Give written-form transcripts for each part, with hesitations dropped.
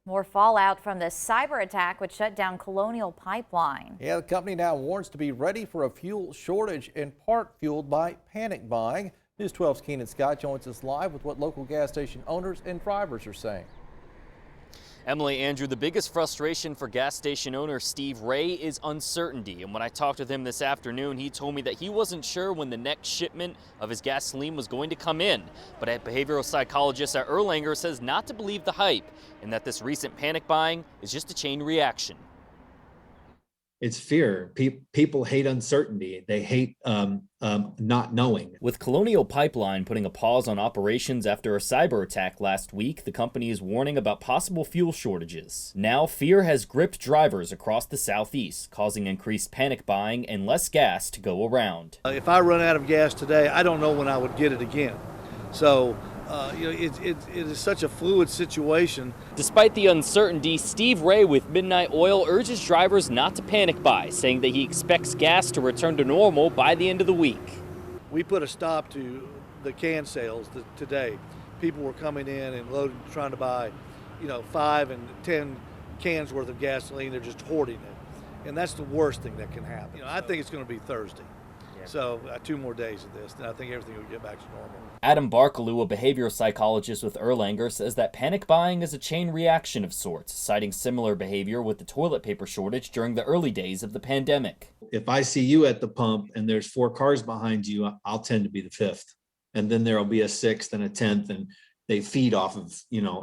More fallout from the cyber attack which shut down Colonial Pipeline. Yeah, the company now warns to be ready for a fuel shortage, in part fueled by panic buying. News 12's Keenan Scott joins us live with what local gas station owners and drivers are saying. Emily, Andrew, the biggest frustration for gas station owner Steve Ray is uncertainty. And when I talked with him this afternoon, he told me that he wasn't sure when the next shipment of his gasoline was going to come in. But a behavioral psychologist at Erlanger says not to believe the hype and that this recent panic buying is just a chain reaction. It's fear. People hate uncertainty. They hate not knowing. With Colonial Pipeline putting a pause on operations after a cyber attack last week, the company is warning about possible fuel shortages. Now, fear has gripped drivers across the southeast, causing increased panic buying and less gas to go around. If I run out of gas today, I don't know when I would get it again. So, it is such a fluid situation. Despite the uncertainty, Steve Ray with Midnight Oil urges drivers not to panic buy, saying that he expects gas to return to normal by the end of the week. We put a stop to the can sales today. People were coming in and loading, trying to buy, 5 and 10 cans worth of gasoline. They're just hoarding it. And that's the worst thing that can happen. I think it's going to be Thursday. So 2 more days of this, then I think everything will get back to normal. Adam Barkaloo, a behavioral psychologist with Erlanger, says that panic buying is a chain reaction of sorts, citing similar behavior with the toilet paper shortage during the early days of the pandemic. If I see you at the pump and there's 4 cars behind you, I'll tend to be the 5th. And then there'll be a 6th and a 10th, and they feed off of,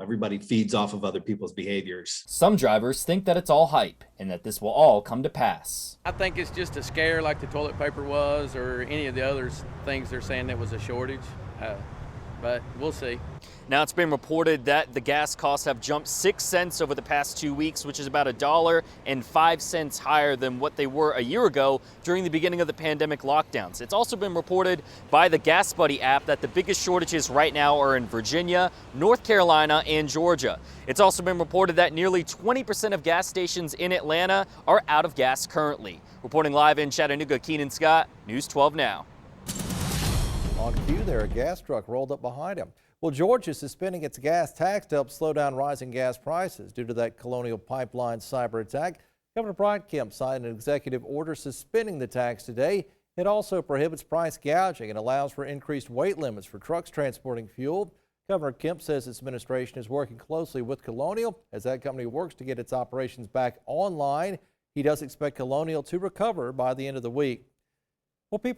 everybody feeds off of other people's behaviors. Some drivers think that it's all hype and that this will all come to pass. I think it's just a scare like the toilet paper was, or any of the other things they're saying that was a shortage. But we'll see. Now it's been reported that the gas costs have jumped 6 cents over the past 2 weeks, which is about $1.05 higher than what they were a year ago during the beginning of the pandemic lockdowns. It's also been reported by the Gas Buddy app that the biggest shortages right now are in Virginia, North Carolina, and Georgia. It's also been reported that nearly 20% of gas stations in Atlanta are out of gas currently. Reporting live in Chattanooga, Keenan Scott, News 12 Now. On cue there, a gas truck rolled up behind him. Well, Georgia is suspending its gas tax to help slow down rising gas prices due to that Colonial Pipeline cyber attack. Governor Brian Kemp signed an executive order suspending the tax today. It also prohibits price gouging and allows for increased weight limits for trucks transporting fuel. Governor Kemp says his administration is working closely with Colonial as that company works to get its operations back online. He does expect Colonial to recover by the end of the week. Well, people